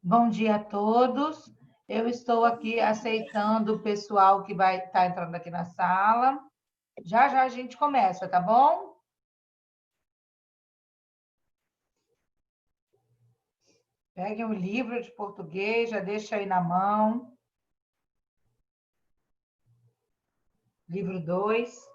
Bom dia a todos. Eu estou aqui aceitando o pessoal que vai estar entrando aqui na sala. Já já a gente começa, tá bom? Peguem o livro de português, já deixa aí na mão. Livro 2.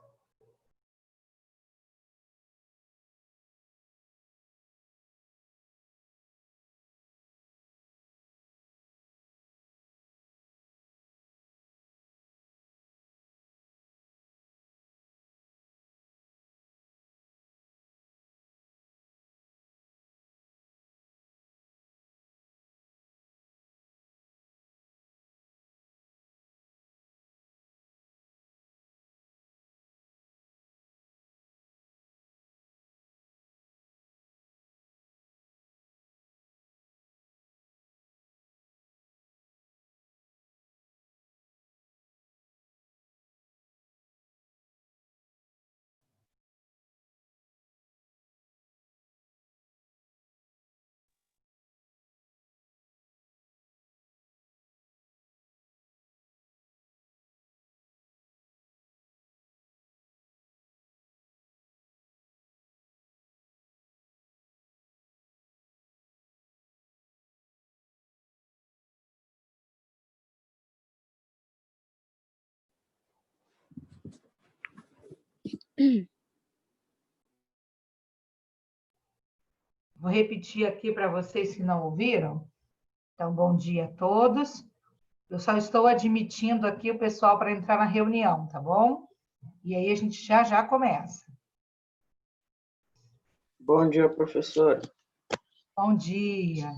Vou repetir aqui para vocês que não ouviram. Então, bom dia a todos. Eu só estou admitindo aqui o pessoal para entrar na reunião, tá bom? E aí a gente já já começa. Bom dia, professora. Bom dia.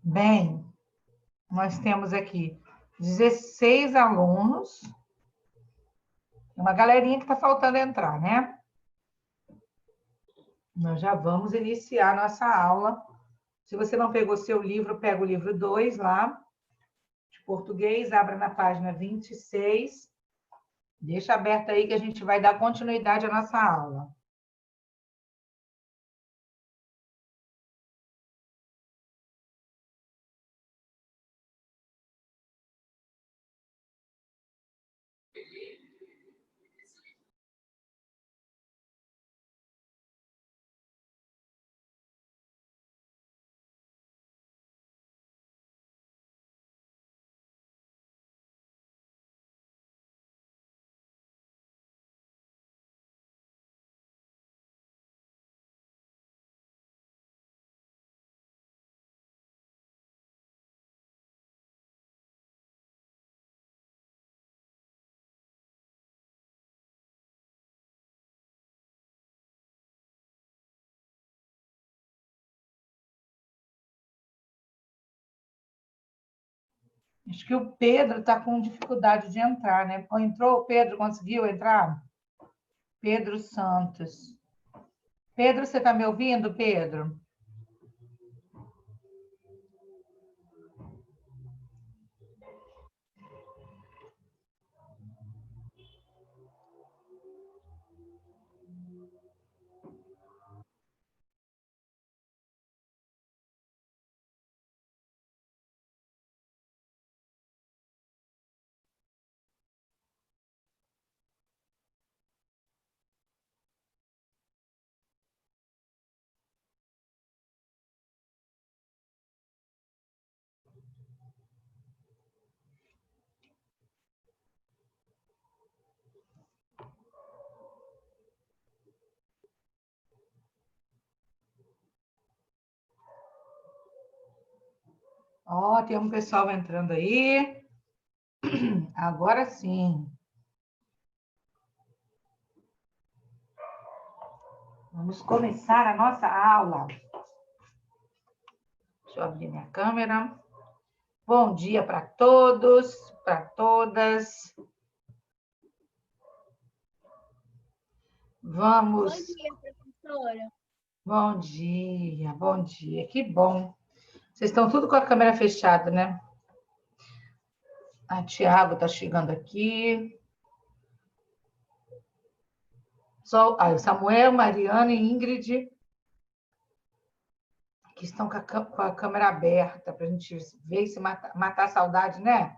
Bem, nós temos aqui 16 alunos, uma galerinha que está faltando entrar, né? Nós já vamos iniciar nossa aula. Se você não pegou seu livro, pega o livro 2 lá, de português, abra na página 26. Deixa aberto aí que a gente vai dar continuidade à nossa aula. Acho que o Pedro está com dificuldade de entrar, né? Entrou o Pedro, conseguiu entrar? Pedro Santos. Pedro, você está me ouvindo, Pedro? Ó, tem um pessoal entrando aí. Agora sim. Vamos começar a nossa aula. Deixa eu abrir minha câmera. Bom dia para todos, para todas. Vamos. Bom dia, professora. Bom dia, bom dia. Que bom. Vocês estão tudo com a câmera fechada, né? A Tiago está chegando aqui. Samuel, Mariana e Ingrid, que estão com a câmera aberta para a gente ver e se matar a saudade, né?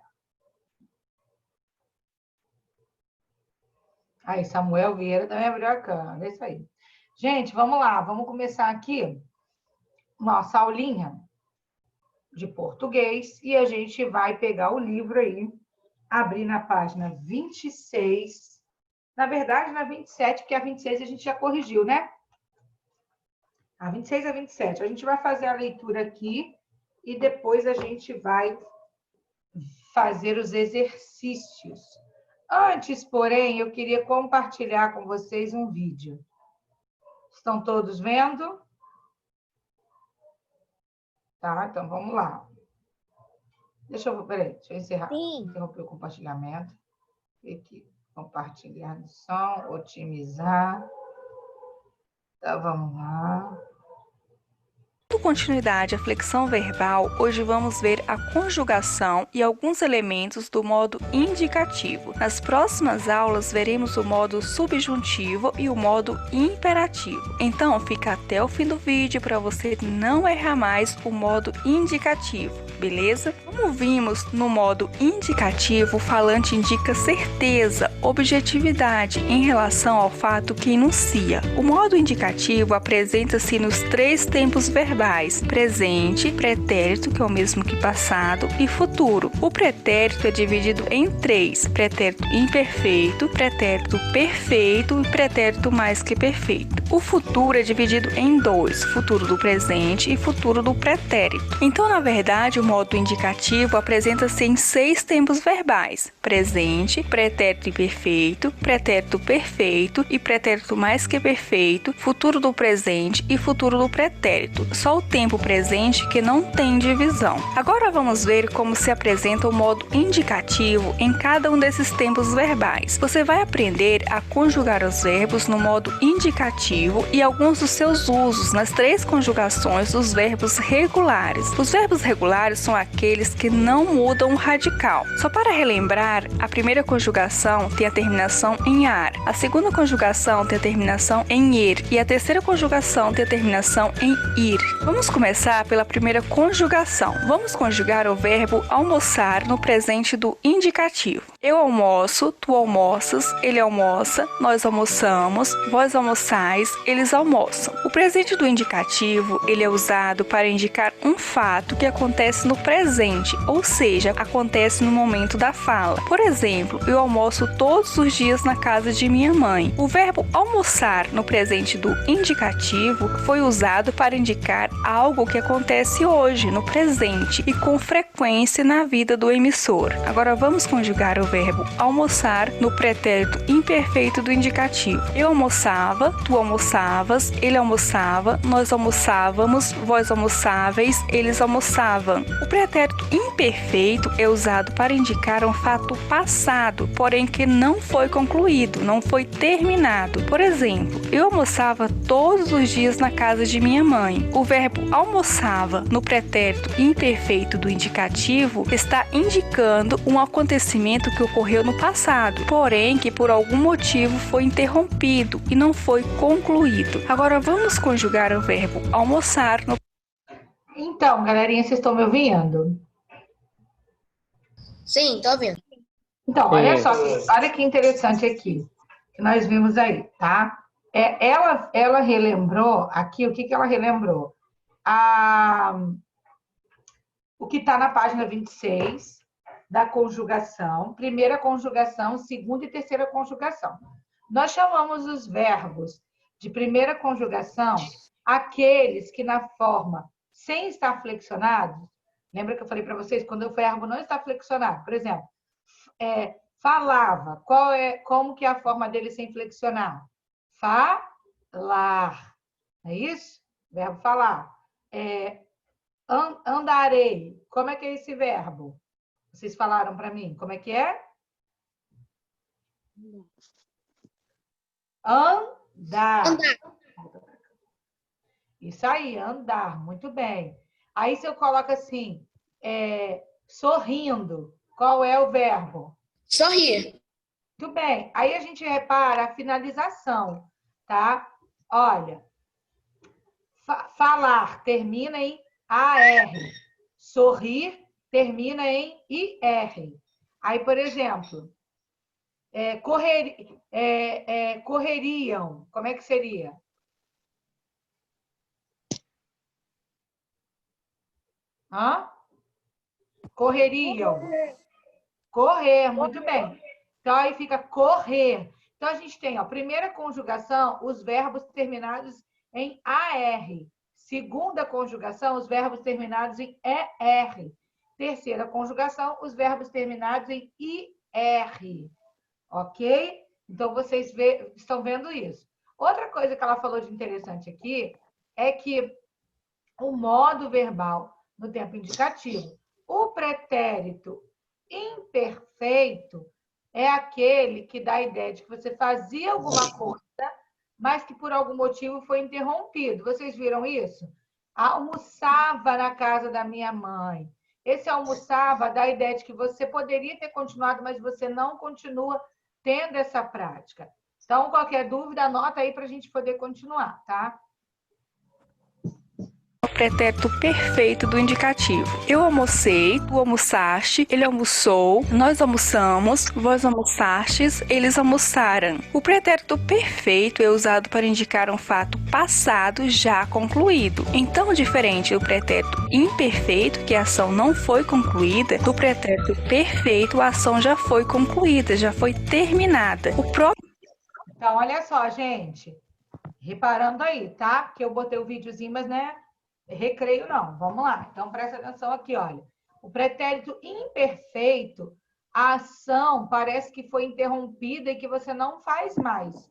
Aí, Samuel Vieira também abriu a câmera, é isso aí. Gente, vamos lá, vamos começar aqui nossa aulinha de português e a gente vai pegar o livro aí, abrir na página 26, na verdade na 27, porque a 26 a gente já corrigiu, né? A 26 a 27. A gente vai fazer a leitura aqui e depois a gente vai fazer os exercícios. Antes, porém, eu queria compartilhar com vocês um vídeo. Estão todos vendo? Tá, então vamos lá. Deixa eu encerrar. Sim. Interromper o compartilhamento. Aqui, compartilhar o som, otimizar. Então, vamos lá. Dando continuidade à flexão verbal, hoje vamos ver a conjugação e alguns elementos do modo indicativo. Nas próximas aulas, veremos o modo subjuntivo e o modo imperativo. Então, fica até o fim do vídeo para você não errar mais o modo indicativo, beleza? Como vimos no modo indicativo, o falante indica certeza, objetividade em relação ao fato que enuncia. O modo indicativo apresenta-se nos três tempos verbais: presente, pretérito, que é o mesmo que passado, e futuro. O pretérito é dividido em três: pretérito imperfeito, pretérito perfeito e pretérito mais que perfeito. O futuro é dividido em dois: futuro do presente e futuro do pretérito. Então, na verdade, o modo indicativo apresenta-se em seis tempos verbais: presente, pretérito imperfeito, pretérito perfeito e pretérito mais que perfeito, futuro do presente e futuro do pretérito. Só o tempo presente que não tem divisão. Agora vamos ver como se apresenta o modo indicativo em cada um desses tempos verbais. Você vai aprender a conjugar os verbos no modo indicativo e alguns dos seus usos nas três conjugações dos verbos regulares. Os verbos regulares são aqueles que não mudam o radical. Só para relembrar, a primeira conjugação tem a terminação em ar, a segunda conjugação tem a terminação em ir e a terceira conjugação tem a terminação em ir. Vamos começar pela primeira conjugação. Vamos conjugar o verbo almoçar no presente do indicativo. Eu almoço, tu almoças, ele almoça, nós almoçamos, vós almoçais, eles almoçam. O presente do indicativo, ele é usado para indicar um fato que acontece no presente, ou seja, acontece no momento da fala. Por exemplo, eu almoço todos os dias na casa de minha mãe. O verbo almoçar no presente do indicativo foi usado para indicar algo que acontece hoje, no presente, e com frequência na vida do emissor. Agora vamos conjugar o verbo almoçar no pretérito imperfeito do indicativo. Eu almoçava, tu almoçavas, ele almoçava, nós almoçávamos, vós almoçáveis, eles almoçavam. O pretérito imperfeito é usado para indicar um fato passado, porém que não foi concluído, não foi terminado. Por exemplo, eu almoçava todos os dias na casa de minha mãe. O verbo almoçava no pretérito imperfeito do indicativo está indicando um acontecimento que ocorreu no passado, porém que por algum motivo foi interrompido e não foi concluído. Agora vamos conjugar o verbo almoçar no... Então, galerinha, vocês estão me ouvindo? Sim, tô ouvindo. Então, olha só, olha que interessante aqui, que nós vimos aí, tá? Ela relembrou aqui, o que ela relembrou? O que está na página 26 da conjugação, primeira conjugação, segunda e terceira conjugação. Nós chamamos os verbos de primeira conjugação aqueles que na forma sem estar flexionados Lembra que eu falei para vocês? Quando o verbo não está flexionado. Por exemplo, falava. Como que é a forma dele sem flexionar? Falar. É isso? Verbo falar. Andarei. Como é que é esse verbo? Vocês falaram para mim. Como é que é? Andar. Isso aí, andar. Muito bem. Aí, se eu coloco assim, sorrindo, qual é o verbo? Sorrir. Muito bem. Aí a gente repara a finalização, tá? Olha, falar termina em AR. Sorrir termina em IR. Aí, por exemplo, correriam. Como é que seria? Correriam. Correr, muito bem. Então, aí fica correr. Então, a gente tem, primeira conjugação, os verbos terminados em AR. Segunda conjugação, os verbos terminados em ER. Terceira conjugação, os verbos terminados em IR. Ok? Então, vocês estão vendo isso. Outra coisa que ela falou de interessante aqui é que o modo verbal no tempo indicativo, o pretérito imperfeito é aquele que dá a ideia de que você fazia alguma coisa, mas que por algum motivo foi interrompido. Vocês viram isso? Almoçava na casa da minha mãe. Esse almoçava dá a ideia de que você poderia ter continuado, mas você não continua tendo essa prática. Então, qualquer dúvida, anota aí para a gente poder continuar, tá? Pretérito perfeito do indicativo. Eu almocei, tu almoçaste, ele almoçou, nós almoçamos, vós almoçastes, eles almoçaram. O pretérito perfeito é usado para indicar um fato passado já concluído. Então, diferente do pretérito imperfeito, que a ação não foi concluída, do pretérito perfeito, a ação já foi concluída, já foi terminada. Então, olha só, gente. Reparando aí, tá? Porque eu botei o videozinho, mas né? Recreio não, vamos lá. Então, presta atenção aqui, olha. O pretérito imperfeito, a ação parece que foi interrompida e que você não faz mais,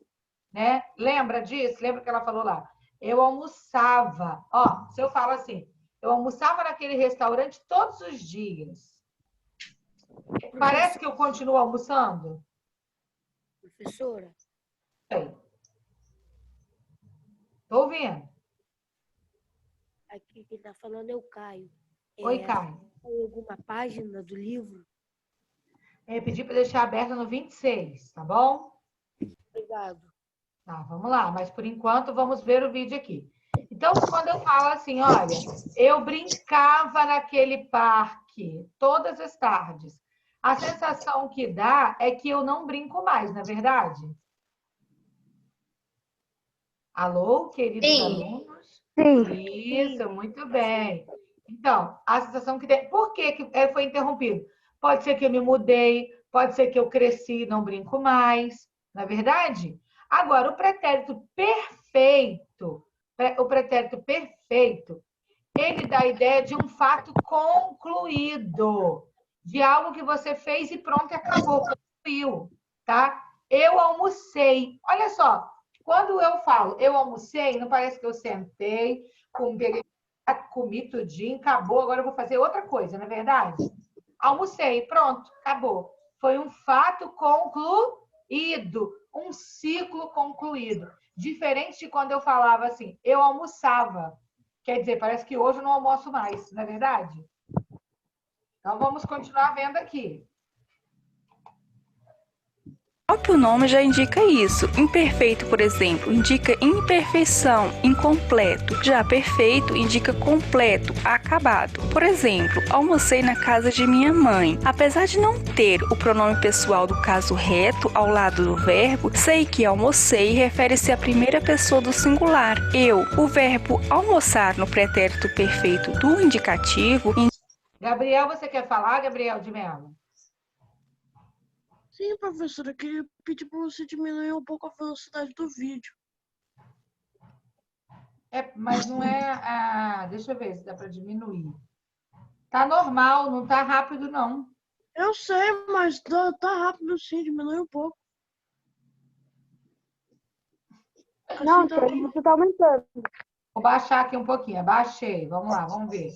né? Lembra disso? Lembra que ela falou lá? Eu almoçava. Se eu falo assim, eu almoçava naquele restaurante todos os dias. Parece que eu continuo almoçando? Professora? Oi. Tô ouvindo. Aqui quem está falando é o Caio. Oi, Caio. Tem alguma página do livro? Eu pedi para deixar aberta no 26, tá bom? Obrigado. Tá, vamos lá. Mas, por enquanto, vamos ver o vídeo aqui. Então, quando eu falo assim, olha, eu brincava naquele parque todas as tardes, a sensação que dá é que eu não brinco mais, não é verdade? Alô, queridos alunos? Isso, muito bem. Então, a sensação que tem... Por que foi interrompido? Pode ser que eu me mudei, pode ser que eu cresci e não brinco mais, não é verdade? Agora, o pretérito perfeito, ele dá a ideia de um fato concluído, de algo que você fez e pronto, acabou, concluiu, tá? Eu almocei. Olha só, quando eu falo eu almocei, não parece que eu sentei, comi tudinho, acabou, agora eu vou fazer outra coisa, não é verdade? Almocei, pronto, acabou. Foi um fato concluído, um ciclo concluído. Diferente de quando eu falava assim, eu almoçava. Quer dizer, parece que hoje eu não almoço mais, não é verdade? Então, vamos continuar vendo aqui. O próprio nome já indica isso. Imperfeito, por exemplo, indica imperfeição, incompleto. Já perfeito indica completo, acabado. Por exemplo, almocei na casa de minha mãe. Apesar de não ter o pronome pessoal do caso reto ao lado do verbo, sei que almocei refere-se à primeira pessoa do singular, eu. O verbo almoçar no pretérito perfeito do indicativo... Gabriel, você quer falar, Gabriel de Mello? Sim, professora, eu queria pedir para você diminuir um pouco a velocidade do vídeo. Mas não é... deixa eu ver se dá para diminuir. Tá normal, não tá rápido, não. Eu sei, mas tá rápido sim, diminui um pouco. Assim Não, tá tia, você tá aumentando. Vou baixar aqui um pouquinho. Abaixei. Vamos lá, vamos ver.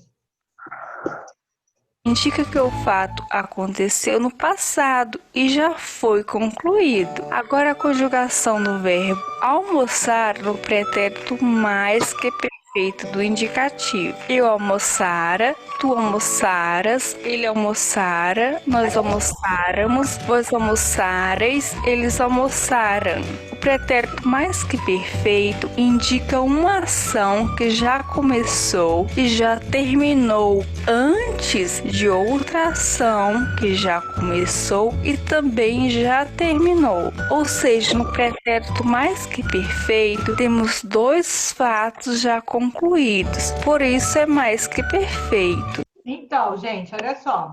Indica que o fato aconteceu no passado e já foi concluído. Agora a conjugação do verbo almoçar no pretérito mais que perfeito do indicativo. Eu almoçara, tu almoçaras, ele almoçara, nós almoçáramos, vós almoçareis, eles almoçaram. O pretérito mais que perfeito indica uma ação que já começou e já terminou antes de outra ação que já começou e também já terminou. Ou seja, no pretérito mais que perfeito, temos dois fatos já concluídos. Por isso é mais que perfeito. Então, gente, olha só.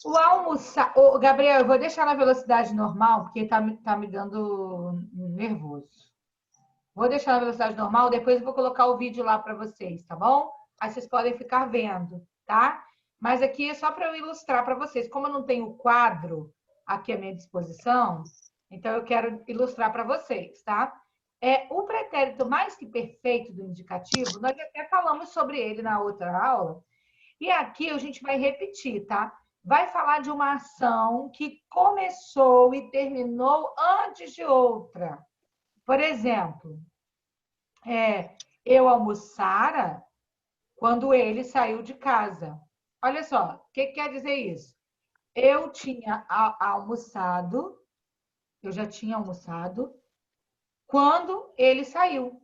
O almoçar... Ô, Gabriel, eu vou deixar na velocidade normal, porque tá me dando nervoso. Vou deixar na velocidade normal, depois eu vou colocar o vídeo lá para vocês, tá bom? Aí vocês podem ficar vendo, tá? Mas aqui é só para eu ilustrar para vocês. Como eu não tenho o quadro aqui à minha disposição, então eu quero ilustrar para vocês, tá? O pretérito mais que perfeito do indicativo, nós até falamos sobre ele na outra aula, e aqui a gente vai repetir, tá? Vai falar de uma ação que começou e terminou antes de outra. Por exemplo, eu almoçara quando ele saiu de casa. Olha só, o que quer dizer isso? Eu tinha almoçado, eu já tinha almoçado quando ele saiu.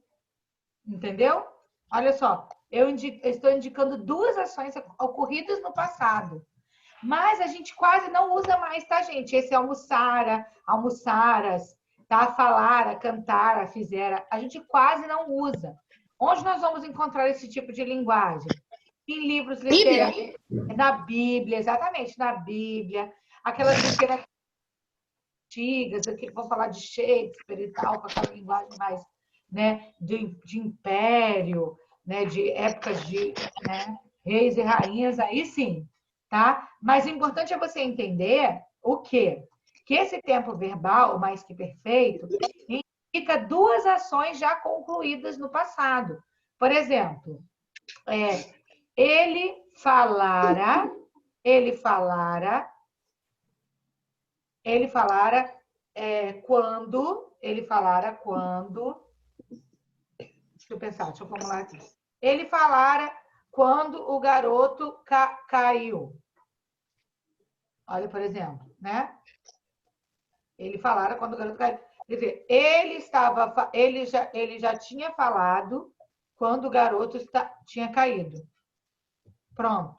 Entendeu? Olha só, eu estou indicando duas ações ocorridas no passado. Mas a gente quase não usa mais, tá, gente? Esse almoçara, almoçaras, tá? Falara, cantara, fizera. A gente quase não usa. Onde nós vamos encontrar esse tipo de linguagem? Em livros literários. Na Bíblia, exatamente, na Bíblia. Aquelas literaturas antigas, que vão falar de Shakespeare e tal, com aquela linguagem mais, né, de império, né, de épocas de, né, reis e rainhas, aí sim, tá? Mas o importante é você entender o quê? Que esse tempo verbal, mais que perfeito, indica duas ações já concluídas no passado. Por exemplo, ele falara quando, deixa eu pensar, deixa eu formular aqui. Ele falara quando o garoto caiu. Olha, por exemplo, né? Ele falara quando o garoto caiu. Quer dizer, ele já tinha falado quando o garoto tinha caído. Pronto.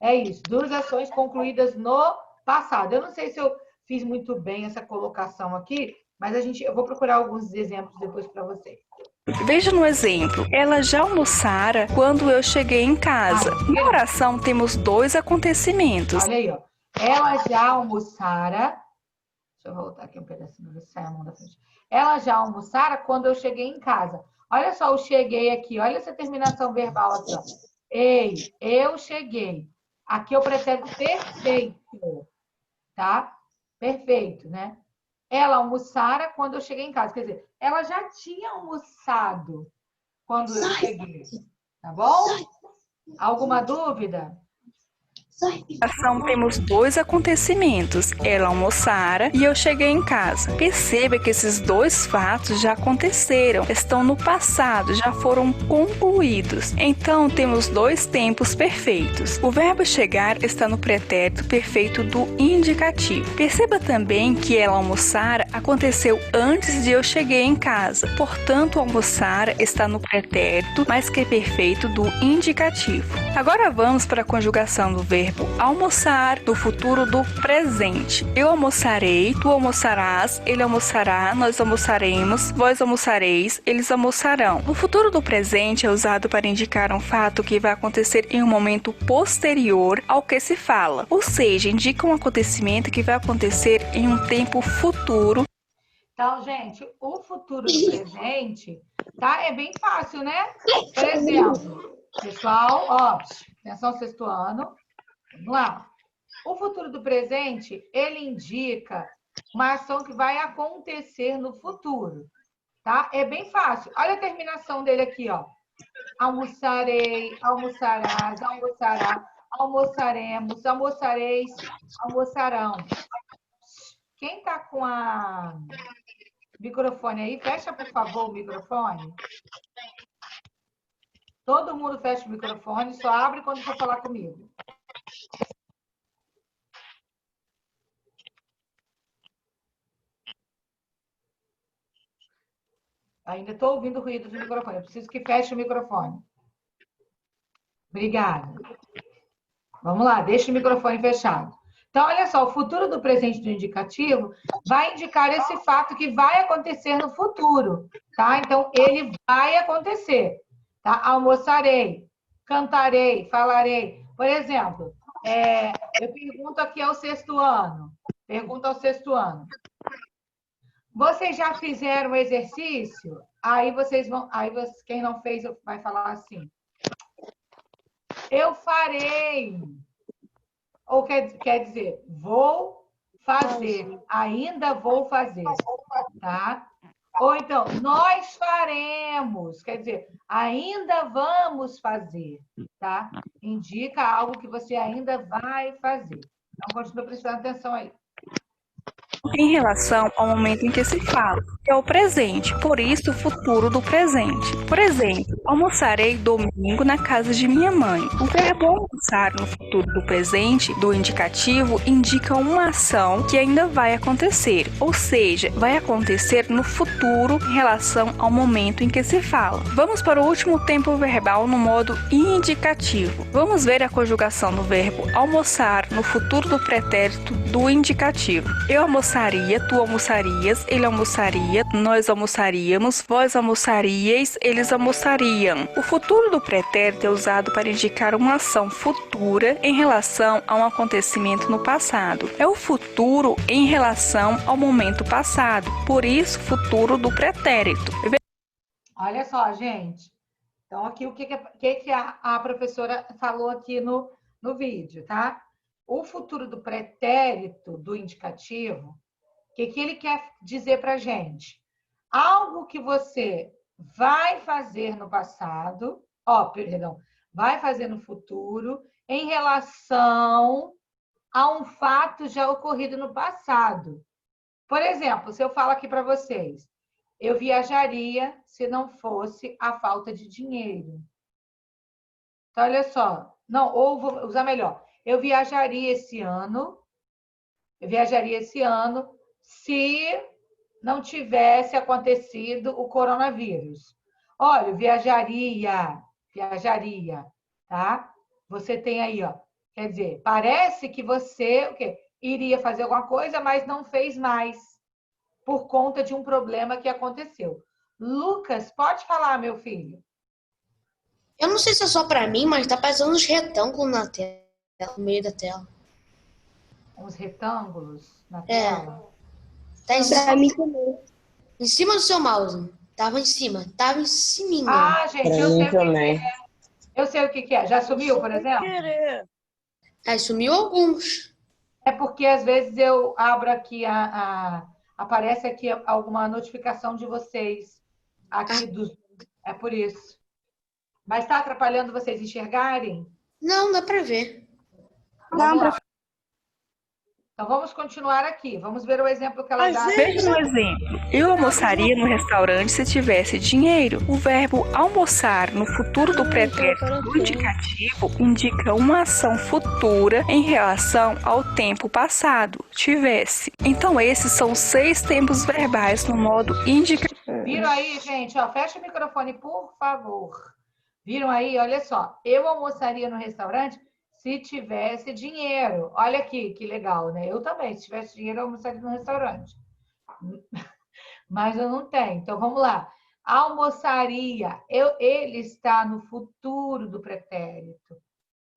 É isso. Duas ações concluídas no passado. Eu não sei se eu fiz muito bem essa colocação aqui, mas eu vou procurar alguns exemplos depois para vocês. Veja no exemplo, ela já almoçara quando eu cheguei em casa. Na oração temos dois acontecimentos. Olha aí, ó. Ela já almoçara. Deixa eu voltar aqui um pedacinho, ver se sai a mão da frente. Ela já almoçara quando eu cheguei em casa. Olha só, eu cheguei aqui. Olha essa terminação verbal aqui, ó. Ei, eu cheguei. Aqui eu pretérito perfeito, tá? Perfeito, né? Ela almoçara quando eu cheguei em casa. Quer dizer, ela já tinha almoçado quando eu cheguei. Tá bom? Alguma dúvida? Na ação temos dois acontecimentos, ela almoçara e eu cheguei em casa. Perceba que esses dois fatos já aconteceram, estão no passado, já foram concluídos. Então temos dois tempos perfeitos. O verbo chegar está no pretérito perfeito do indicativo. Perceba também que ela almoçara aconteceu antes de eu cheguei em casa. Portanto, almoçar está no pretérito mais que perfeito do indicativo. Agora vamos para a conjugação do verbo almoçar no futuro do presente. Eu almoçarei, tu almoçarás, ele almoçará, nós almoçaremos, vós almoçareis, eles almoçarão. O futuro do presente é usado para indicar um fato que vai acontecer em um momento posterior ao que se fala, ou seja, indica um acontecimento que vai acontecer em um tempo futuro. Então, gente, o futuro do presente, tá? É bem fácil, né? Por exemplo, Pessoal, ó, atenção, sexto ano. Vamos lá. O futuro do presente, ele indica uma ação que vai acontecer no futuro, tá? É bem fácil. Olha a terminação dele aqui, ó. Almoçarei, almoçarás, almoçará, almoçaremos, almoçareis, almoçarão. Quem está com a microfone aí, fecha, por favor, o microfone. Todo mundo fecha o microfone, só abre quando for falar comigo. Ainda estou ouvindo o ruído do microfone. Eu preciso que feche o microfone. Obrigada. Vamos lá, deixa o microfone fechado. Então, olha só, o futuro do presente do indicativo vai indicar esse fato que vai acontecer no futuro, tá? Então, ele vai acontecer, tá? Almoçarei, cantarei, falarei. Por exemplo, eu pergunto aqui ao sexto ano. Pergunta ao sexto ano. Vocês já fizeram o exercício? Aí vocês vão. Quem não fez vai falar assim. Eu farei. Ou quer dizer, vou fazer. Ainda vou fazer. Tá? Ou então, nós faremos. Quer dizer, ainda vamos fazer. Tá? Indica algo que você ainda vai fazer. Então, continua prestando atenção aí. Em relação ao momento em que se fala, que é o presente, por isso o futuro do presente. Por exemplo, almoçarei domingo na casa de minha mãe. O verbo almoçar no futuro do presente, do indicativo, indica uma ação que ainda vai acontecer, ou seja, vai acontecer no futuro em relação ao momento em que se fala. Vamos para o último tempo verbal no modo indicativo. Vamos ver a conjugação do verbo almoçar no futuro do pretérito do indicativo. Eu almoçaria, tu almoçarias, ele almoçaria, nós almoçaríamos, vós almoçaríeis, eles almoçariam. O futuro do pretérito é usado para indicar uma ação futura em relação a um acontecimento no passado. É o futuro em relação ao momento passado, por isso futuro do pretérito. Olha só, gente. Então, aqui o que a professora falou aqui no vídeo, tá? O futuro do pretérito do indicativo, o que ele quer dizer para a gente? Algo que você vai fazer no passado, vai fazer no futuro, em relação a um fato já ocorrido no passado. Por exemplo, se eu falo aqui para vocês, eu viajaria se não fosse a falta de dinheiro. Então, olha só. Não, ou vou usar melhor. Eu viajaria esse ano se não tivesse acontecido o coronavírus. Olha, eu viajaria, tá? Você tem aí, ó. Quer dizer, parece que você iria fazer alguma coisa, mas não fez mais, por conta de um problema que aconteceu. Lucas, pode falar, meu filho. Eu não sei se é só pra mim, mas tá parecendo uns retângulos na tela, no meio da tela. Uns retângulos na tela? Tá em Pra mim também. em cima do seu mouse. Tava em cima. Tava em cima. Ah, gente, eu sei o que é. Eu sei o que é. Já sumiu, por exemplo? Querer. Aí sumiu alguns. É porque às vezes eu abro aqui aparece aqui alguma notificação de vocês aqui do. É por isso. Mas está atrapalhando vocês enxergarem? Não, dá pra ver. Vamos lá. Então vamos continuar aqui. Vamos ver o exemplo que ela dá. Veja no exemplo. Eu almoçaria no restaurante se tivesse dinheiro. O verbo almoçar no futuro do pretérito do indicativo indica uma ação futura em relação ao tempo passado, tivesse. Então esses são 6 tempos verbais no modo indicativo. Viram aí, gente? Ó, fecha o microfone, por favor. Viram aí? Olha só. Eu almoçaria no restaurante se tivesse dinheiro. Olha aqui, que legal, né? Eu também, se tivesse dinheiro, eu almoçaria no restaurante. Mas eu não tenho. Então, vamos lá. Almoçaria. Ele está no futuro do pretérito.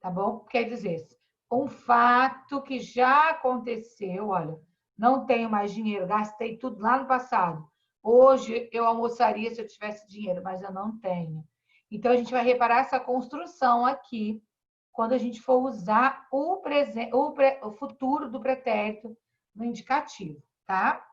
Tá bom? Quer dizer, um fato que já aconteceu. Olha, não tenho mais dinheiro, gastei tudo lá no passado. Hoje eu almoçaria se eu tivesse dinheiro, mas eu não tenho. Então, a gente vai reparar essa construção aqui, quando a gente for usar o futuro do pretérito no indicativo, tá?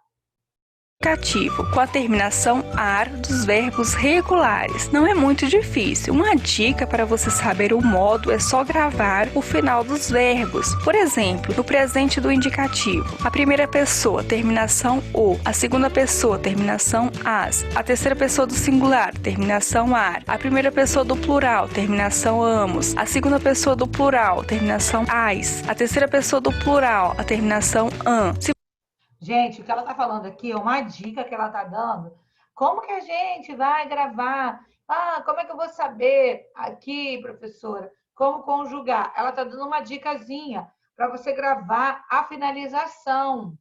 Indicativo com a terminação ar dos verbos regulares. Não é muito difícil. Uma dica para você saber o modo é só gravar o final dos verbos. Por exemplo, no presente do indicativo, a primeira pessoa, terminação o, a segunda pessoa, terminação as, a terceira pessoa do singular, terminação ar, a primeira pessoa do plural, terminação amos, a segunda pessoa do plural, terminação as, a terceira pessoa do plural, a terminação an. Gente, o que ela está falando aqui é uma dica que ela está dando. Como que a gente vai gravar? Como é que eu vou saber aqui, professora, como conjugar? Ela está dando uma dicasinha para você gravar a finalização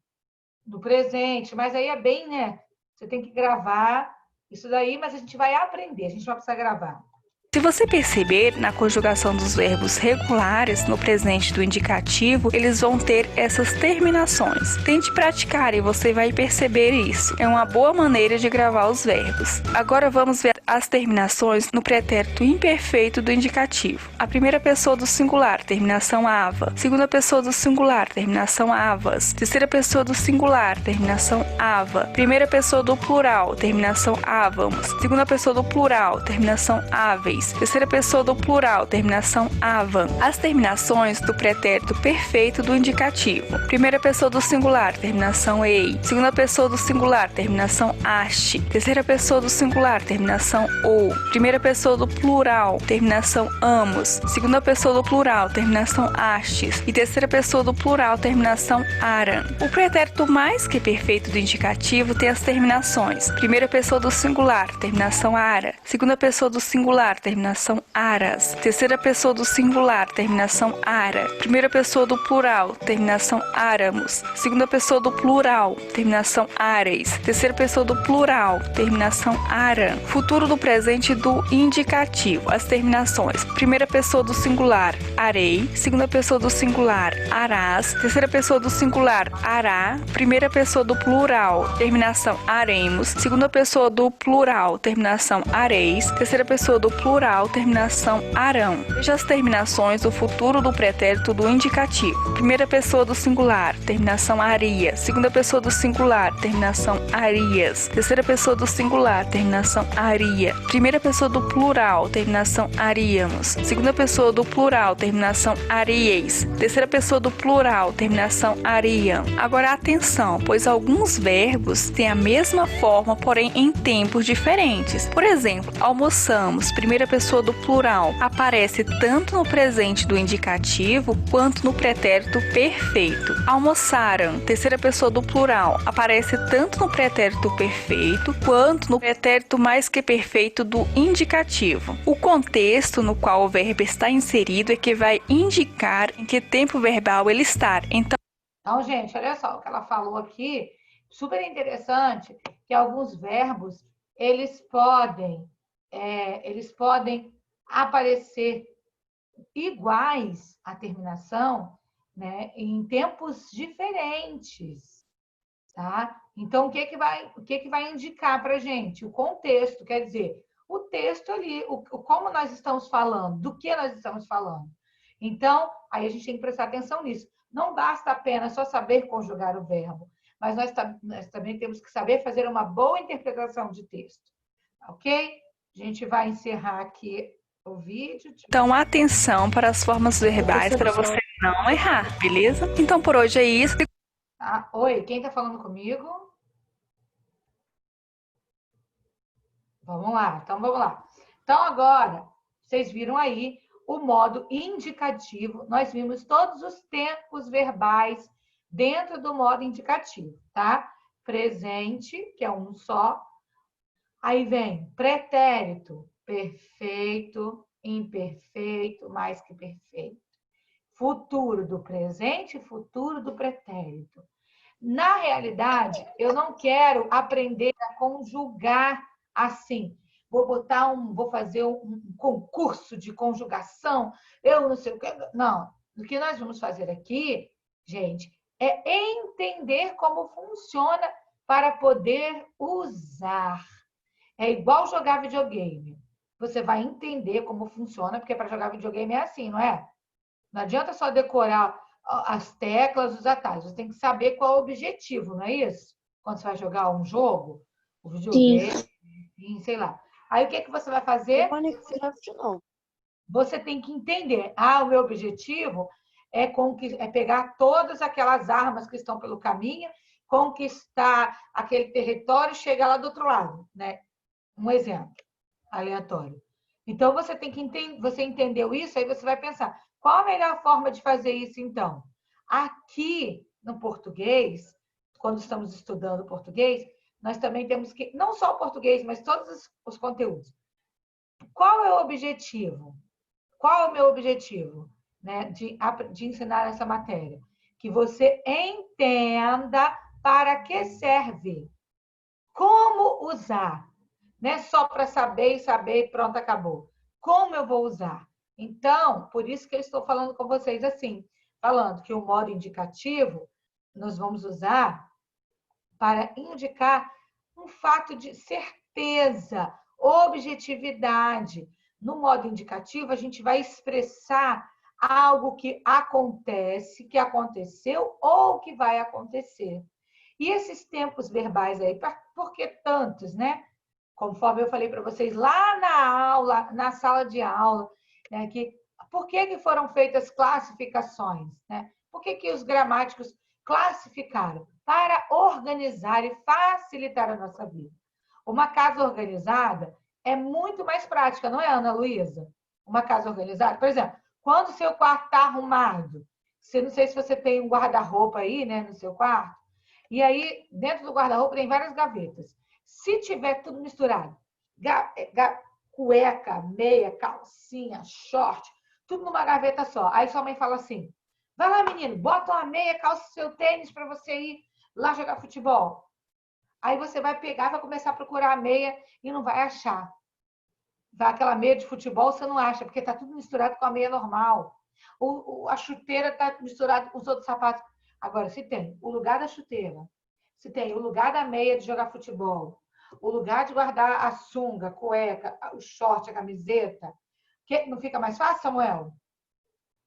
do presente. Mas aí é bem, né? Você tem que gravar isso daí, mas a gente vai aprender. A gente vai precisar gravar. Se você perceber, na conjugação dos verbos regulares no presente do indicativo, eles vão ter essas terminações. Tente praticar e você vai perceber isso. É uma boa maneira de gravar os verbos. Agora vamos ver as terminações no pretérito imperfeito do indicativo. A primeira pessoa do singular, terminação ava. Segunda pessoa do singular, terminação avas. Terceira pessoa do singular, terminação ava. Primeira pessoa do plural, terminação ávamos. Segunda pessoa do plural, terminação áveis. Terceira pessoa do plural, terminação avam. As terminações do pretérito perfeito do indicativo. Primeira pessoa do singular, terminação ei. Segunda pessoa do singular, terminação aste. Terceira pessoa do singular, terminação ou. Primeira pessoa do plural, terminação amos. Segunda pessoa do plural, terminação astes. E terceira pessoa do plural, terminação aram. O pretérito mais que perfeito do indicativo tem as terminações. Primeira pessoa do singular, terminação ara. Segunda pessoa do singular, terminação aras. Terceira pessoa do singular, terminação ara. Primeira pessoa do plural, terminação áramos. Segunda pessoa do plural, terminação areis. Terceira pessoa do plural, terminação aram. Futuro do presente do indicativo. As terminações. Primeira pessoa do singular, arei. Segunda pessoa do singular, arás. Terceira pessoa do singular, ará. Primeira pessoa do plural, terminação aremos. Segunda pessoa do plural, terminação areis. Terceira pessoa do plural, terminação arão. Veja as terminações do futuro do pretérito do indicativo. Primeira pessoa do singular, terminação aria. Segunda pessoa do singular, terminação arias. Terceira pessoa do singular, terminação aria. Primeira pessoa do plural, terminação aríamos. Segunda pessoa do plural, terminação arieis. Terceira pessoa do plural, terminação ariam. Agora atenção, pois alguns verbos têm a mesma forma, porém em tempos diferentes. Por exemplo, almoçamos, primeira pessoa do plural, aparece tanto no presente do indicativo quanto no pretérito perfeito. Almoçaram, terceira pessoa do plural, aparece tanto no pretérito perfeito quanto no pretérito mais que perfeito do indicativo. O contexto no qual o verbo está inserido é que vai indicar em que tempo verbal ele está. Então, gente, olha só o que ela falou aqui, super interessante, que alguns verbos, eles podem aparecer iguais à terminação, né, em tempos diferentes, tá? Então, o que vai indicar para a gente? O contexto, quer dizer, o texto ali, como nós estamos falando, do que nós estamos falando. Então, aí a gente tem que prestar atenção nisso. Não basta apenas só saber conjugar o verbo, mas nós também temos que saber fazer uma boa interpretação de texto, ok? A gente vai encerrar aqui o vídeo. Então, atenção para as formas verbais para você não errar, beleza? Então, por hoje é isso. Oi, quem está falando comigo? Vamos lá, então vamos lá. Então, agora, vocês viram aí o modo indicativo. Nós vimos todos os tempos verbais dentro do modo indicativo, tá? Presente, que é um só. Aí vem pretérito, perfeito, imperfeito, mais que perfeito. Futuro do presente, futuro do pretérito. Na realidade, eu não quero aprender a conjugar assim. Vou fazer um concurso de conjugação, eu não sei o que. Não, o que nós vamos fazer aqui, gente, é entender como funciona para poder usar. É igual jogar videogame. você vai entender como funciona, porque para jogar videogame é assim, não é? Não adianta só decorar as teclas, os atalhos. Você tem que saber qual é o objetivo, não é isso? Quando você vai jogar um jogo, o videogame, sei lá. Aí o que que você vai fazer? Minecraft não. Você tem que entender. O meu objetivo é pegar todas aquelas armas que estão pelo caminho, conquistar aquele território e chegar lá do outro lado, né? Um exemplo aleatório. Então, você tem que entender, você entendeu isso, aí você vai pensar, qual a melhor forma de fazer isso, então? Aqui, no português, quando estamos estudando português, nós também temos que, não só o português, mas todos os conteúdos. Qual é o objetivo? Qual é o meu objetivo, né, de ensinar essa matéria? Que você entenda para que serve, como usar. Não é só para saber e saber e pronto, acabou. Como eu vou usar? Então, por isso que eu estou falando com vocês assim, falando que o modo indicativo nós vamos usar para indicar um fato de certeza, objetividade. No modo indicativo, a gente vai expressar algo que acontece, que aconteceu ou que vai acontecer. E esses tempos verbais aí, por que tantos, né? Conforme eu falei para vocês lá na aula, na sala de aula, né, por que foram feitas classificações, né? Por que os gramáticos classificaram? Para organizar e facilitar a nossa vida. Uma casa organizada é muito mais prática, não é, Ana Luísa? Uma casa organizada, por exemplo, quando o seu quarto está arrumado, não sei se você tem um guarda-roupa aí, né, no seu quarto, e aí dentro do guarda-roupa tem várias gavetas. Se tiver tudo misturado, cueca, meia, calcinha, short, tudo numa gaveta só. Aí sua mãe fala assim, vai lá, menino, bota uma meia, calça seu tênis para você ir lá jogar futebol. Aí você vai pegar, vai começar a procurar a meia e não vai achar. Aquela meia de futebol você não acha, porque está tudo misturado com a meia normal. A chuteira está misturada com os outros sapatos. Agora, se tem o lugar da chuteira, se tem o lugar da meia de jogar futebol, o lugar de guardar a sunga, a cueca, o short, a camiseta, não fica mais fácil, Samuel?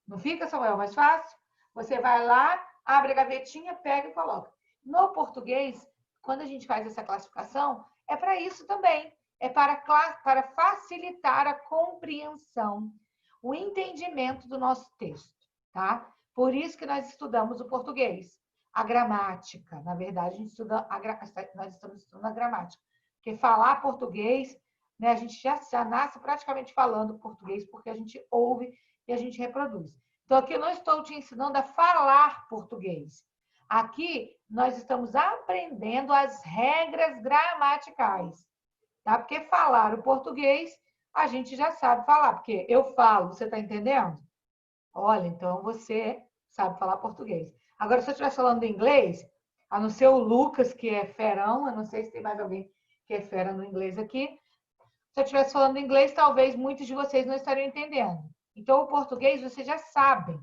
Não fica, Samuel, mais fácil? Você vai lá, abre a gavetinha, pega e coloca. No português, quando a gente faz essa classificação, é para isso também. É para facilitar a compreensão, o entendimento do nosso texto, tá? Por isso que nós estudamos o português. A gramática, na verdade, nós estamos estudando a gramática. Porque falar português, né, a gente já nasce praticamente falando português, porque a gente ouve e a gente reproduz. Então, aqui eu não estou te ensinando a falar português. Aqui, nós estamos aprendendo as regras gramaticais. Tá? Porque falar o português, a gente já sabe falar. Porque eu falo, você está entendendo? Olha, então você sabe falar português. Agora, se eu estivesse falando inglês, a não ser o Lucas, que é ferão, eu não sei se tem mais alguém que é fera no inglês aqui. Se eu estivesse falando inglês, talvez muitos de vocês não estariam entendendo. Então, o português, vocês já sabem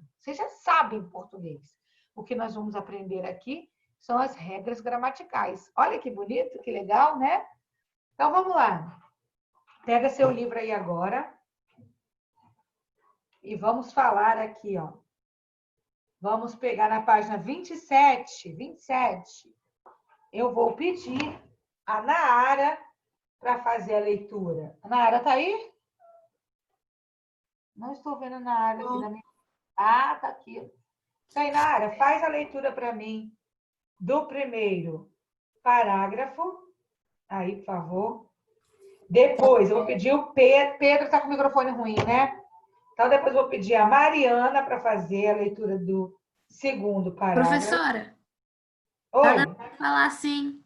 português. O que nós vamos aprender aqui são as regras gramaticais. Olha que bonito, que legal, né? Então, vamos lá. Pega seu livro aí agora. E vamos falar aqui, ó. Vamos pegar na página 27. Eu vou pedir a Nara para fazer a leitura. A Nara tá aí? Não estou vendo a Nara aqui na minha... tá aqui. Isso aí, Nara, faz a leitura para mim do primeiro parágrafo. Aí, por favor. Depois, eu vou pedir o Pedro. Pedro está com o microfone ruim, né? Então, depois eu vou pedir a Mariana para fazer a leitura do segundo parágrafo. Professora, Oi. dá pra falar sim.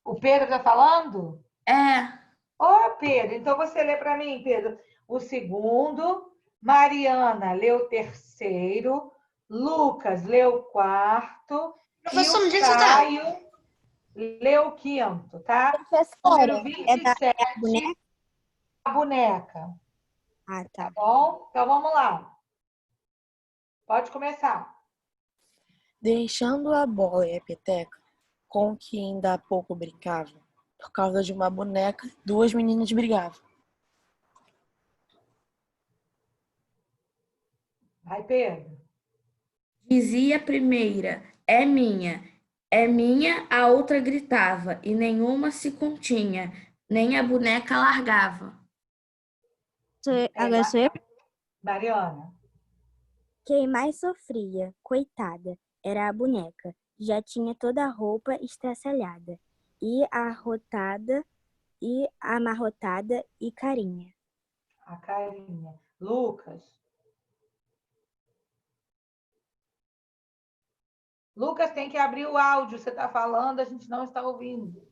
O Pedro está falando? É, Ô, Pedro, então você lê para mim, Pedro, o segundo, Mariana lê o terceiro, Lucas lê o quarto, Professor, e onde o é que você tá? Caio lê o quinto, tá? Professora, Número 27, boneca? a boneca. Ah, tá. Tá bom? Então, vamos lá. Pode começar. Deixando a bola e a peteca, com que ainda há pouco brincava, por causa de uma boneca, duas meninas brigavam. Vai, Pedro. Dizia a primeira, é minha, a outra gritava, e nenhuma se continha, nem a boneca largava. Agora sou eu. Mariana. Quem mais sofria, coitada, era a boneca. Já tinha toda a roupa estraçalhada, e amarrotada e carinha. A carinha. Lucas. Lucas, tem que abrir o áudio. Você está falando, a gente não está ouvindo.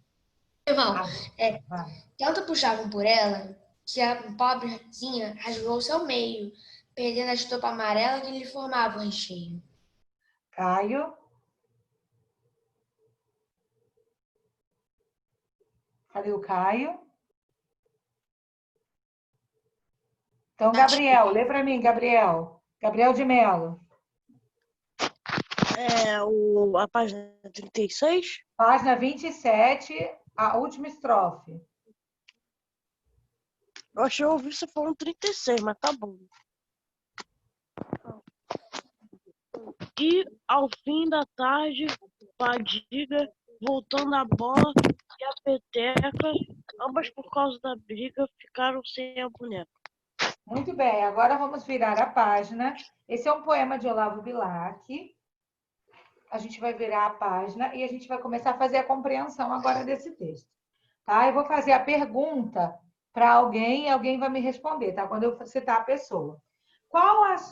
Irmão, Vai. tanto puxavam por ela que a pobrezinha rasgou-se ao meio, perdendo a estopa amarela que lhe formava o recheio. Caio. Cadê o Caio? Então, Gabriel, lê para mim, Gabriel. Gabriel de Mello. A página 36. Página 27, a última estrofe. Eu acho que eu ouvi você falando 36, mas tá bom. E ao fim da tarde, fadiga, voltando a bola e a peteca, ambas por causa da briga, ficaram sem a boneca. Muito bem, agora vamos virar a página. Esse é um poema de Olavo Bilac. A gente vai virar a página e a gente vai começar a fazer a compreensão agora desse texto. Tá? Eu vou fazer a pergunta para alguém e alguém vai me responder, tá? Quando eu citar a pessoa.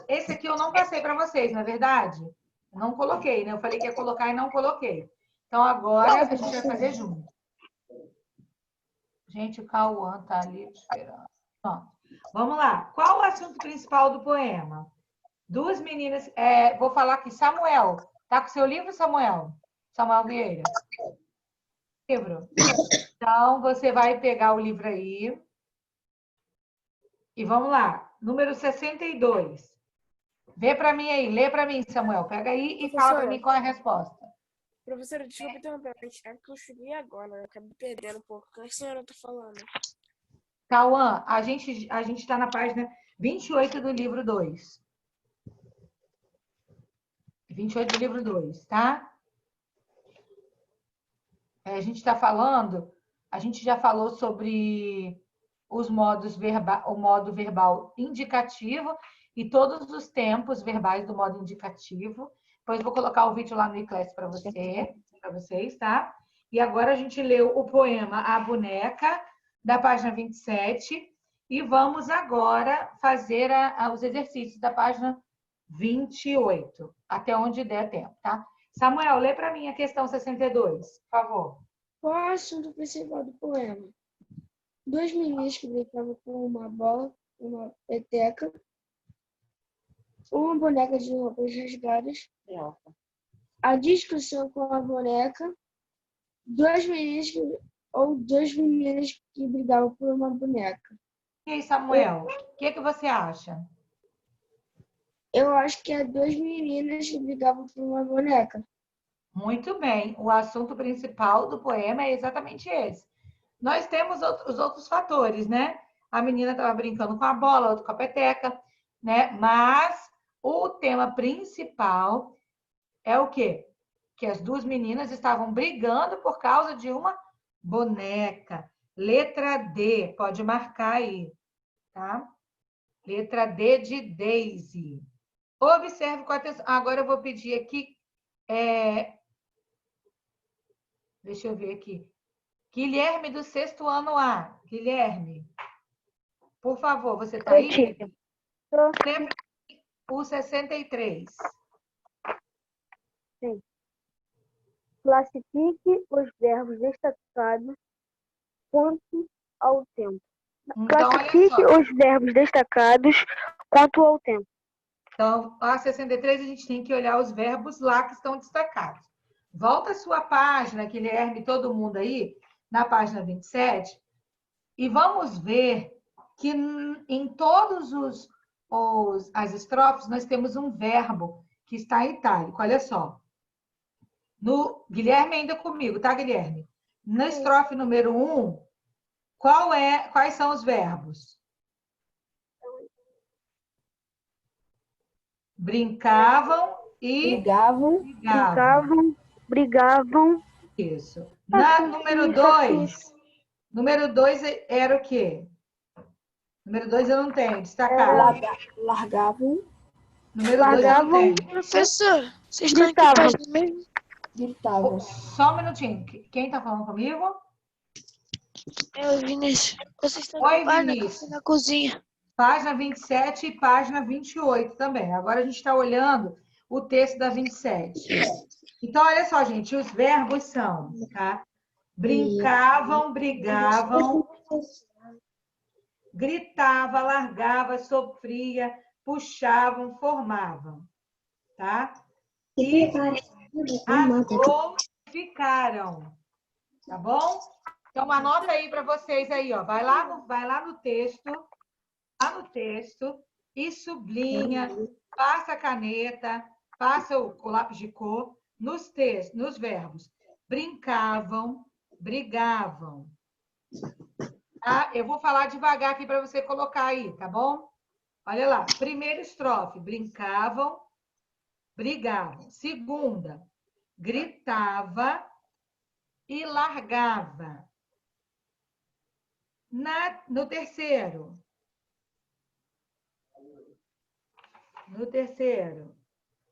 Esse aqui eu não passei para vocês, não é verdade? Não coloquei, né? Eu falei que ia colocar e não coloquei. Então, agora a gente vai fazer junto. Gente, o Cauã tá ali esperando. Pronto. Vamos lá. Qual o assunto principal do poema? Duas meninas... vou falar aqui. Samuel. Tá com seu livro, Samuel? Samuel Vieira. Livro. Então, você vai pegar o livro aí. E vamos lá. Número 62. Vê para mim aí. Lê para mim, Samuel. Pega aí e fala para mim qual é a resposta. Professora, desculpa interromper, mas é que eu cheguei agora, eu acabei perdendo um pouco. O que a senhora tá falando? Cauã, a gente está na página 28 do livro 2. 28 do livro 2, tá? A gente está falando, a gente já falou sobre os modos o modo verbal indicativo e todos os tempos verbais do modo indicativo. Depois vou colocar o vídeo lá no iClass para vocês, tá? E agora a gente leu o poema A Boneca, da página 27, e vamos agora fazer os exercícios da página 28, até onde der tempo, tá? Samuel, lê para mim a questão 62, por favor. Qual é o assunto principal do poema? Duas meninas que brincavam com uma bola, uma peteca, uma boneca de roupas rasgadas, a discussão com a boneca, duas meninas que brigavam por uma boneca. E aí, Samuel, o que você acha? Eu acho que é duas meninas que brigavam por uma boneca. Muito bem. O assunto principal do poema é exatamente esse. Nós temos os outros fatores, né? A menina estava brincando com a bola, a outra com a peteca, né? Mas o tema principal é o quê? Que as duas meninas estavam brigando por causa de uma boneca. Letra D, pode marcar aí, tá? Letra D de Daisy. Observe com atenção. Agora eu vou pedir aqui... Deixa eu ver aqui. Guilherme, do 6º ano A. Guilherme, por favor, você está aí? Lembra o 63. Sim. Classifique os verbos destacados quanto ao tempo. Então, Classifique os verbos destacados quanto ao tempo. Então, a 63 a gente tem que olhar os verbos lá que estão destacados. Volta a sua página, Guilherme, todo mundo aí, na página 27, e vamos ver que em todos as estrofes nós temos um verbo que está em itálico. Olha só. Guilherme ainda comigo, tá, Guilherme? Na estrofe número 1, quais são os verbos? brincavam e Brigavam. Brigavam. Isso. Na número 2, era o quê? Número 2 eu não tenho, destacado. Largavam. Número 2 eu não tenho. Professor, vocês estão em que página mesmo? Gritavam. Só um minutinho. Quem está falando comigo? Eu, Vinícius. Vocês estão Oi, em que página? Vinícius. Na cozinha. Página 27 e página 28 também. Agora a gente está olhando o texto da 27. Então, olha só, gente, os verbos são, tá? Brincavam, brigavam, gritava, largava, sofria, puxavam, formavam, tá? E rasgou, ficaram, tá bom? Então, anota aí para vocês aí, ó. Vai lá no texto, e sublinha, passa a caneta, passa o lápis de cor nos verbos. Brincavam, brigavam. Tá? Eu vou falar devagar aqui para você colocar aí, tá bom? Olha lá. Primeira estrofe, brincavam, brigavam. Segunda, gritava e largava. No terceiro,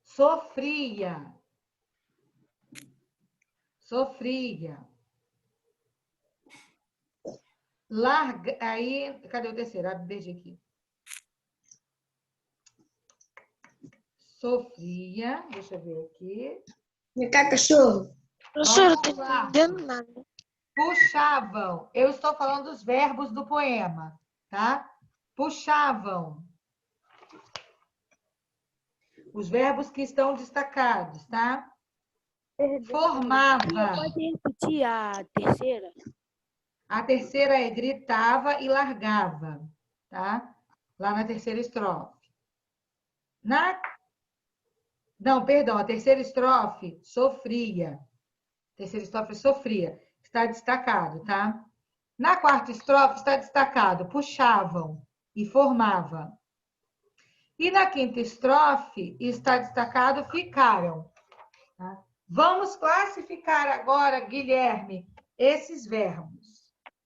sofria. Larga, aí, cadê o terceiro? Desde aqui. Sofria, deixa eu ver aqui. Vem cá, cachorro. Professor, eu Vamos não lá. tô entendendo nada. Puxavam. Eu estou falando dos verbos do poema, tá? Puxavam. Os verbos que estão destacados, tá? Formava. Pode repetir a terceira? A terceira é gritava e largava, tá? Lá na terceira estrofe. Não, perdão, a terceira estrofe, sofria. Terceira estrofe, sofria. Está destacado, tá? Na quarta estrofe está destacado, puxavam e formava. E na quinta estrofe está destacado, ficaram. Tá? Vamos classificar agora, Guilherme, esses verbos.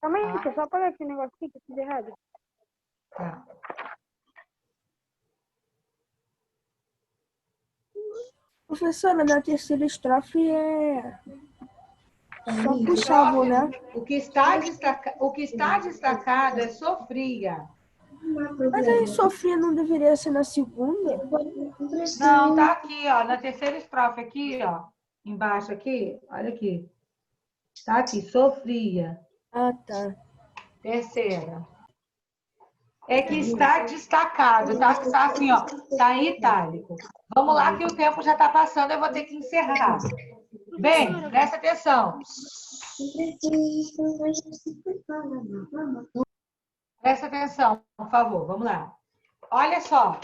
Calma aí, só apagar esse negócio aqui que eu fiz errado. Tá. Professora, na terceira estrofe é só puxavam, né? O que está destacado é sofria. Mas aí sofria não deveria ser na segunda? Não, tá aqui, ó, na terceira estrofe aqui, ó, embaixo aqui, olha aqui. Tá aqui, sofria. Ah, tá. Terceira. É que está destacado, tá assim, ó, tá em itálico. Vamos lá que o tempo já está passando, eu vou ter que encerrar. Bem, presta atenção. Presta atenção, por favor, vamos lá. Olha só.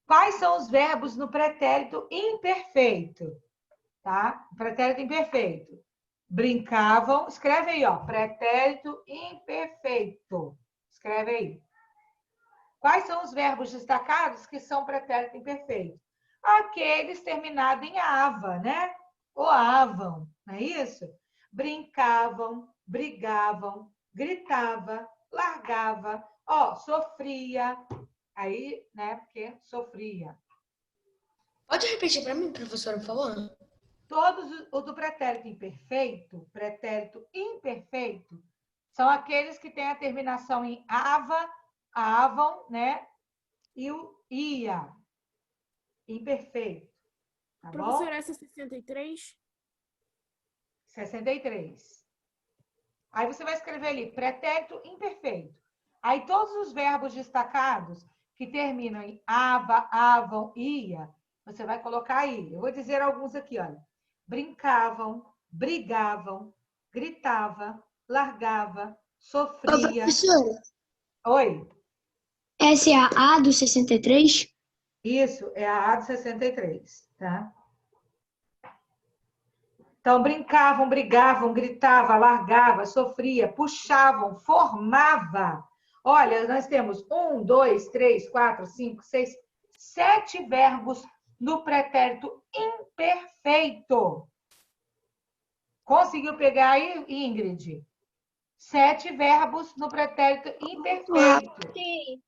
Quais são os verbos no pretérito imperfeito? Tá? Pretérito imperfeito. Brincavam, escreve aí, ó, pretérito imperfeito. Escreve aí. Quais são os verbos destacados que são pretérito imperfeito? Aqueles terminados em ava, né? Ou avam, não é isso? Brincavam, brigavam, gritava, largava, ó, sofria. Aí, né, porque sofria. Pode repetir para mim, professora, por favor? Todos os do pretérito imperfeito, são aqueles que têm a terminação em ava, avam, né? E o ia. Imperfeito. Tá bom? Professora, essa é 63? 63. Aí você vai escrever ali, pretérito imperfeito. Aí todos os verbos destacados que terminam em ava, avam, ia, você vai colocar aí. Eu vou dizer alguns aqui, olha. Brincavam, brigavam, gritava, largava, sofria. Professora, Oi? essa é a do 63? Isso, é a A do 63, tá? Então, brincavam, brigavam, gritava, largava, sofria, puxavam, formava. Olha, nós temos 1, 2, 3, 4, 5, 6, 7 verbos no pretérito imperfeito. Conseguiu pegar aí, Ingrid? 7 verbos no pretérito imperfeito. Sim.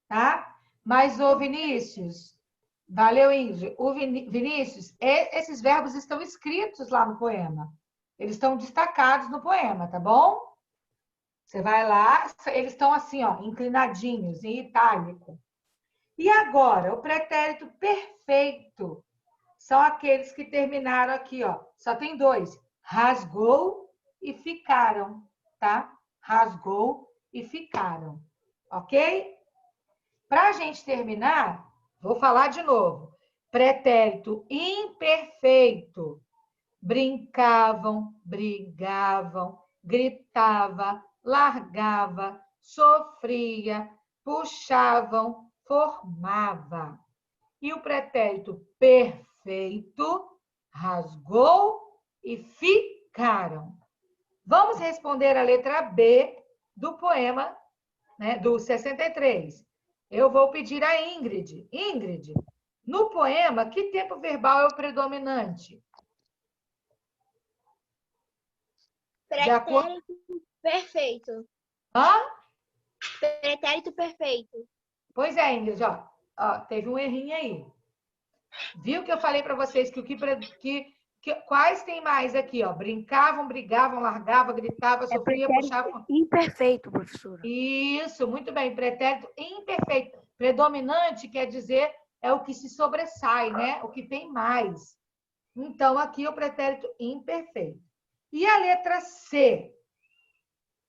Tá? Mas, ô Vinícius, valeu, Ingrid. O Vinícius, esses verbos estão escritos lá no poema. Eles estão destacados no poema, tá bom? Você vai lá, eles estão assim, ó, inclinadinhos, em itálico. E agora, o pretérito perfeito são aqueles que terminaram aqui, ó. Só tem 2. Rasgou e ficaram, tá? Rasgou e ficaram, ok? Para a gente terminar, vou falar de novo. Pretérito imperfeito. Brincavam, brigavam, gritava, largava, sofria, puxavam, formava. E o pretérito perfeito, rasgou e ficaram. Vamos responder a letra B do poema, né, do 63. Eu vou pedir a Ingrid. Ingrid, no poema, que tempo verbal é o predominante? Pretérito perfeito. Hã? Pretérito perfeito. Pois é, Ingrid, ó, teve um errinho aí. Viu que eu falei para vocês quais tem mais aqui, ó? Brincavam, brigavam, largavam, gritavam, sofria, puxavam. Imperfeito, professora. Isso, muito bem. Pretérito imperfeito. Predominante quer dizer é o que se sobressai, né? O que tem mais. Então, aqui é o pretérito imperfeito. E a letra C?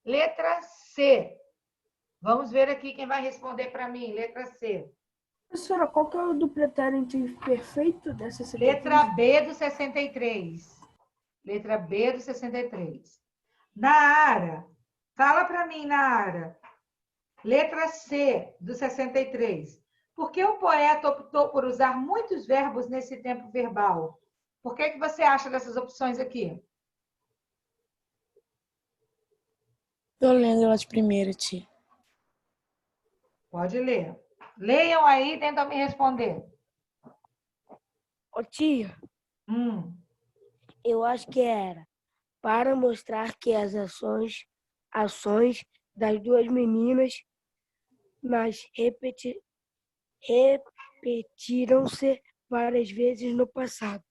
Letra C. Vamos ver aqui quem vai responder para mim. Letra C. Professora, qual que é o do pretérito imperfeito dessa 63? Letra B do 63. Letra B do 63. Nara, fala para mim, Nara. Letra C do 63. Por que o poeta optou por usar muitos verbos nesse tempo verbal? Por que você acha dessas opções aqui? Tô lendo elas primeiro, tia. Pode ler. Leiam aí e tentam me responder. Ô, tia, Hum. eu acho que era para mostrar que as ações das duas meninas repetiram-se várias vezes no passado.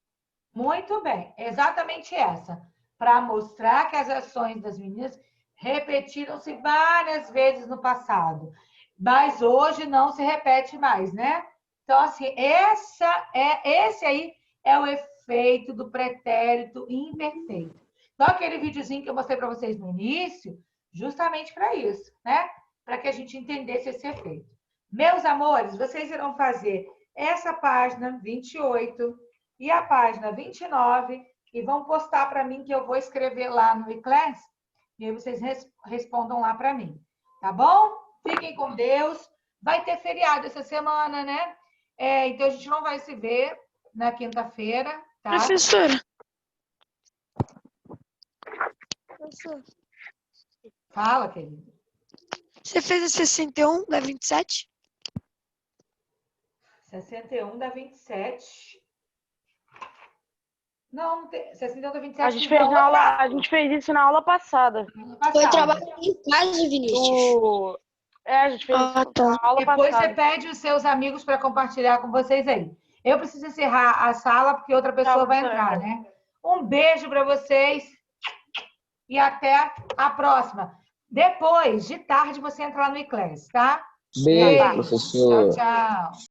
Muito bem, exatamente essa. Para mostrar que as ações das meninas repetiram-se várias vezes no passado. Mas hoje não se repete mais, né? Então, assim, esse aí é o efeito do pretérito imperfeito. Então, aquele videozinho que eu mostrei para vocês no início, justamente para isso, né? Para que a gente entendesse esse efeito. Meus amores, vocês irão fazer essa página 28 e a página 29 e vão postar para mim que eu vou escrever lá no eClass e aí vocês respondam lá para mim, tá bom? Fiquem com Deus. Vai ter feriado essa semana, né? Então, a gente não vai se ver na quinta-feira, tá? Professora. Fala, querido. Você fez a 61 da 27? 61 dá 27. Não, 61 dá 27. A gente fez isso na aula passada. Foi trabalho em casa, Vinícius. A gente fez isso na aula Depois passada. você pede os seus amigos para compartilhar com vocês aí. Eu preciso encerrar a sala porque outra pessoa vai entrar, né? Um beijo para vocês e até a próxima. Depois, de tarde, você entra lá no eClass, tá? Beijo, professor. Tchau, tchau.